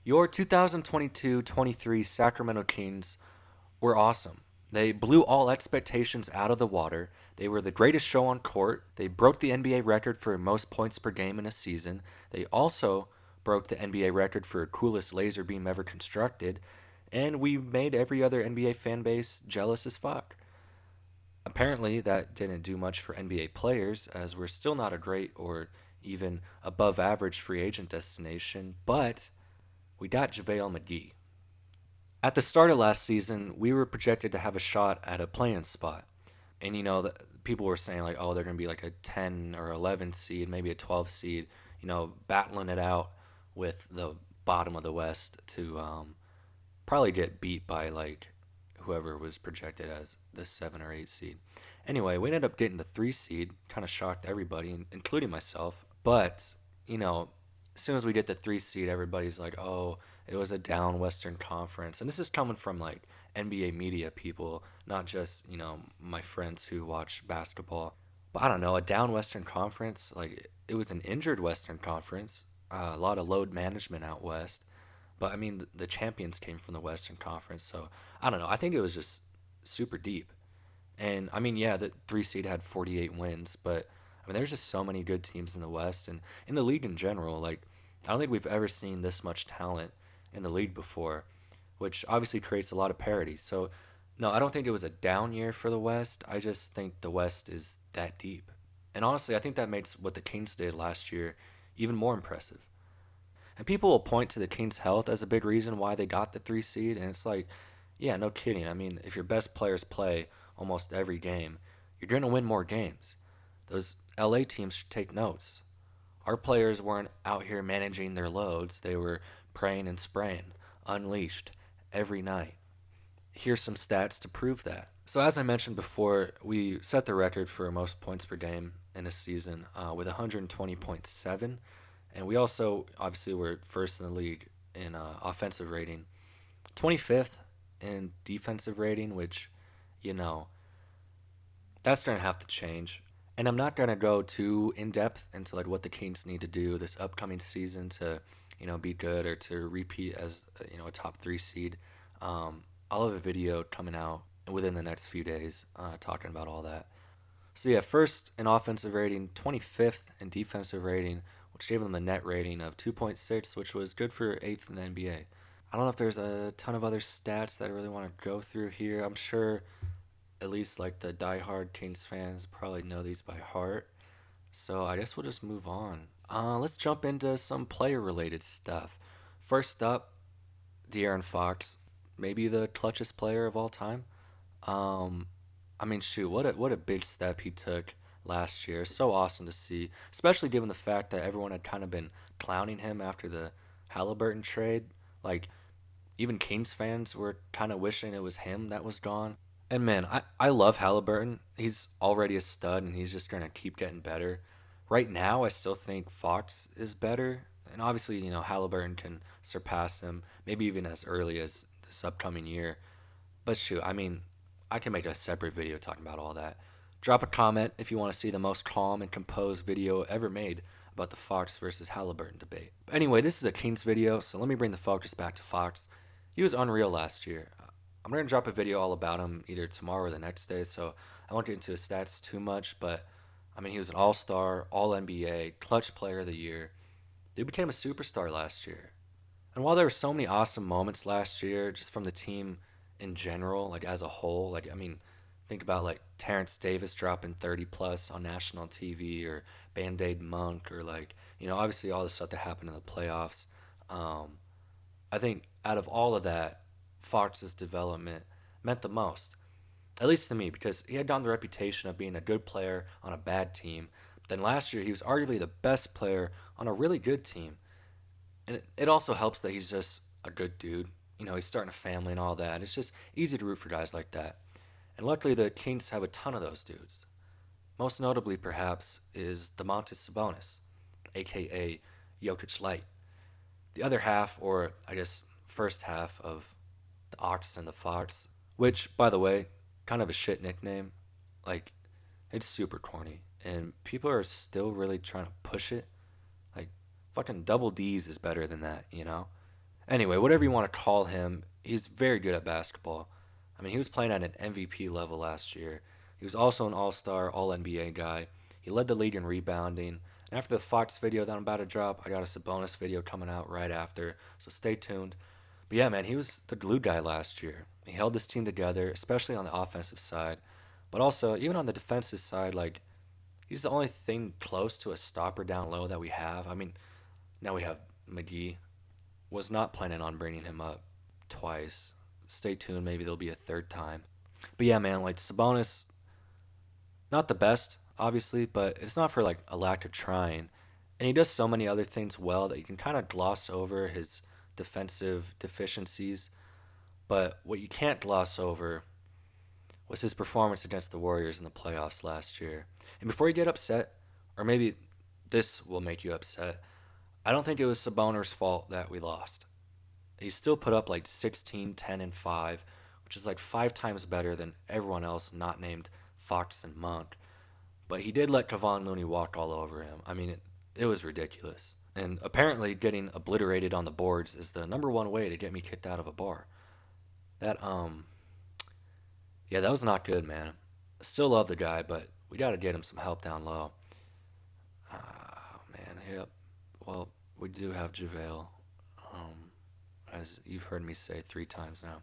Your 2022-23 Sacramento Kings were awesome. They blew all expectations out of the water. They were the greatest show on court. They broke the NBA record for most points per game in a season. They also broke the NBA record for coolest laser beam ever constructed. And we made every other NBA fan base jealous as fuck. Apparently, that didn't do much for NBA players, as we're still not a great or even above average free agent destination, but we got JaVale McGee. At the start of last season, we were projected to have a shot at a play-in spot. And people were saying like, oh, they're going to be like a 10 or 11 seed, maybe a 12 seed, battling it out with the bottom of the West to probably get beat by like whoever was projected as the 7 or 8 seed. Anyway, we ended up getting the 3 seed, kind of shocked everybody, including myself. But, as soon as we get the 3 seed, everybody's like, oh, it was a down Western Conference. And this is coming from like NBA media people, not just, my friends who watch basketball. But I don't know, a down Western Conference, like it was an injured Western Conference, a lot of load management out west. But I mean, the champions came from the Western Conference, so I don't know. I think it was just super deep. And I mean, yeah, the 3 seed had 48 wins, but I mean, there's just so many good teams in the West and in the league in general. Like, I don't think we've ever seen this much talent in the league before, which obviously creates a lot of parity. So, no, I don't think it was a down year for the West. I just think the West is that deep. And honestly, I think that makes what the Kings did last year even more impressive. And people will point to the Kings' health as a big reason why they got the 3 seed, and it's like, yeah, no kidding. I mean, if your best players play almost every game, you're going to win more games. Those LA teams should take notes. Our players weren't out here managing their loads, they were praying and spraying, unleashed, every night. Here's some stats to prove that. So, as I mentioned before, we set the record for most points per game in a season with 120.7. And we also, obviously, were first in the league in offensive rating, 25th in defensive rating, which, you know, that's going to have to change. And I'm not going to go too in depth into like what the Kings need to do this upcoming season to, be good or to repeat as a top 3 seed. I'll have a video coming out within the next few days talking about all that. So yeah, first in offensive rating, 25th in defensive rating, which gave them a net rating of 2.6, which was good for 8th in the NBA. I don't know if there's a ton of other stats that I really want to go through here. I'm sure at least like the diehard Kings fans probably know these by heart. So I guess we'll just move on. Let's jump into some player related stuff. First up, De'Aaron Fox, maybe the clutchest player of all time. Um, I mean, shoot, what a big step he took last year. So awesome to see, especially given the fact that everyone had kind of been clowning him after the Halliburton trade. Like, even Kings fans were kind of wishing it was him that was gone. And man, I love Halliburton. He's already a stud, and he's just going to keep getting better. Right now, I still think Fox is better. And obviously, Halliburton can surpass him, maybe even as early as this upcoming year. But shoot, I mean, I can make a separate video talking about all that. Drop a comment if you want to see the most calm and composed video ever made about the Fox versus Halliburton debate. But anyway, this is a Kings video, so let me bring the focus back to Fox. He was unreal last year. I'm going to drop a video all about him either tomorrow or the next day, so I won't get into his stats too much, but I mean, he was an all-star, all-NBA, clutch player of the year. Dude became a superstar last year. And while there were so many awesome moments last year, just from the team in general, like as a whole, like I mean, think about like Terrence Davis dropping 30 plus on national TV, or Band Aid Monk, or like obviously all the stuff that happened in the playoffs. Um, I think out of all of that, Fox's development meant the most, at least to me, because he had gotten the reputation of being a good player on a bad team. But then last year, he was arguably the best player on a really good team. And it also helps that he's just a good dude. He's starting a family and all that. It's just easy to root for guys like that. And luckily, the Kings have a ton of those dudes. Most notably, perhaps, is Domantas Sabonis, aka Jokic Light. The other half, or I guess first half of the Ox and the Fox, which, by the way, kind of a shit nickname. Like, it's super corny. And people are still really trying to push it. Like, fucking double D's is better than that, Anyway, whatever you want to call him, he's very good at basketball. I mean, he was playing at an MVP level last year. He was also an All Star, All NBA guy. He led the league in rebounding. And after the Fox video that I'm about to drop, I got a Sabonis video coming out right after, so stay tuned. But yeah, man, he was the glue guy last year. He held this team together, especially on the offensive side, but also even on the defensive side. Like, he's the only thing close to a stopper down low that we have. I mean, now we have McGee. Was not planning on bringing him up twice. Stay tuned, maybe there'll be a third time. But yeah, man, like Sabonis, not the best, obviously, but it's not for like a lack of trying. And he does so many other things well that you can kind of gloss over his defensive deficiencies. But what you can't gloss over was his performance against the Warriors in the playoffs last year. And before you get upset, or maybe this will make you upset, I don't think it was Sabonis' fault that we lost. He still put up like 16, 10, and 5, which is like 5 times better than everyone else not named Fox and Monk. But he did let Kevon Looney walk all over him. I mean, it was ridiculous. And apparently, getting obliterated on the boards is the number one way to get me kicked out of a bar. That, yeah, that was not good, man. I still love the guy, but we got to get him some help down low. Man, yep. Well, we do have JaVale, as you've heard me say 3 times now.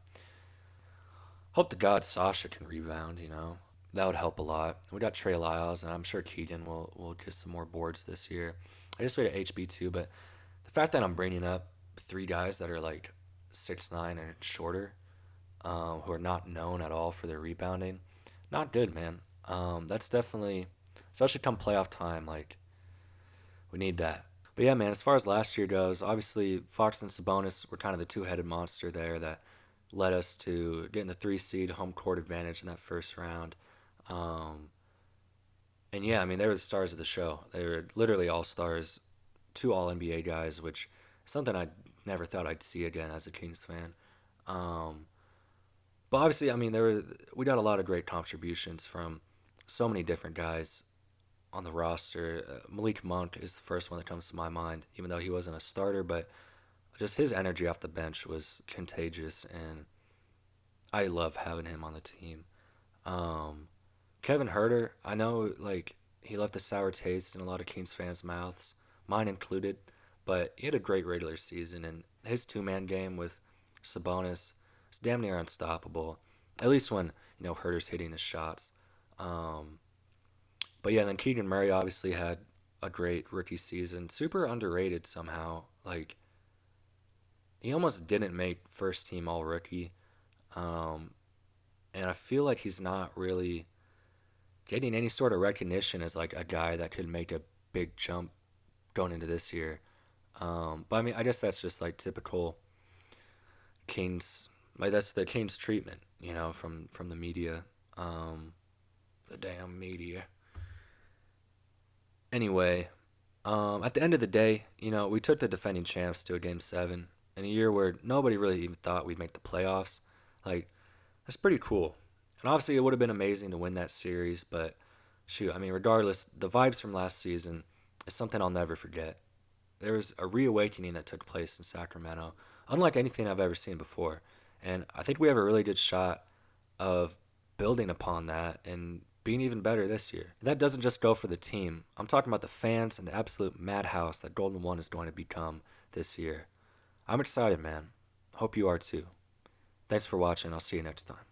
Hope to God Sasha can rebound, you know. That would help a lot. We got Trey Lyles, and I'm sure Keegan will get some more boards this year. I just wait at HB2, but the fact that I'm bringing up 3 guys that are like 6'9" and shorter, who are not known at all for their rebounding, not good, man. That's definitely, especially come playoff time, like, we need that. But yeah, man, as far as last year goes, obviously Fox and Sabonis were kind of the two-headed monster there that led us to getting the 3 seed home court advantage in that first round. Um, and yeah, I mean, they were the stars of the show. They were literally all stars, 2 All NBA guys, which is something I never thought I'd see again as a Kings fan. Um, but obviously, I mean, we got a lot of great contributions from so many different guys on the roster. Malik Monk is the first one that comes to my mind, even though he wasn't a starter, but just his energy off the bench was contagious, and I love having him on the team. Um, Kevin Herter, I know like he left a sour taste in a lot of Kings fans' mouths, mine included, but he had a great regular season, and his 2-man game with Sabonis is damn near unstoppable. At least when Herter's hitting his shots. Um, but yeah, then Keegan Murray obviously had a great rookie season, super underrated somehow. Like, he almost didn't make first team All Rookie, um, and I feel like he's not really getting any sort of recognition as like a guy that could make a big jump going into this year. But I mean, I guess that's just like typical Kings. Like, that's the Kings treatment, from the media. Um, the damn media. Anyway, at the end of the day, we took the defending champs to a game 7 in a year where nobody really even thought we'd make the playoffs. Like, that's pretty cool. And obviously, it would have been amazing to win that series, but shoot, I mean, regardless, the vibes from last season is something I'll never forget. There was a reawakening that took place in Sacramento, unlike anything I've ever seen before. And I think we have a really good shot of building upon that and being even better this year. That doesn't just go for the team. I'm talking about the fans and the absolute madhouse that Golden One is going to become this year. I'm excited, man. Hope you are too. Thanks for watching. I'll see you next time.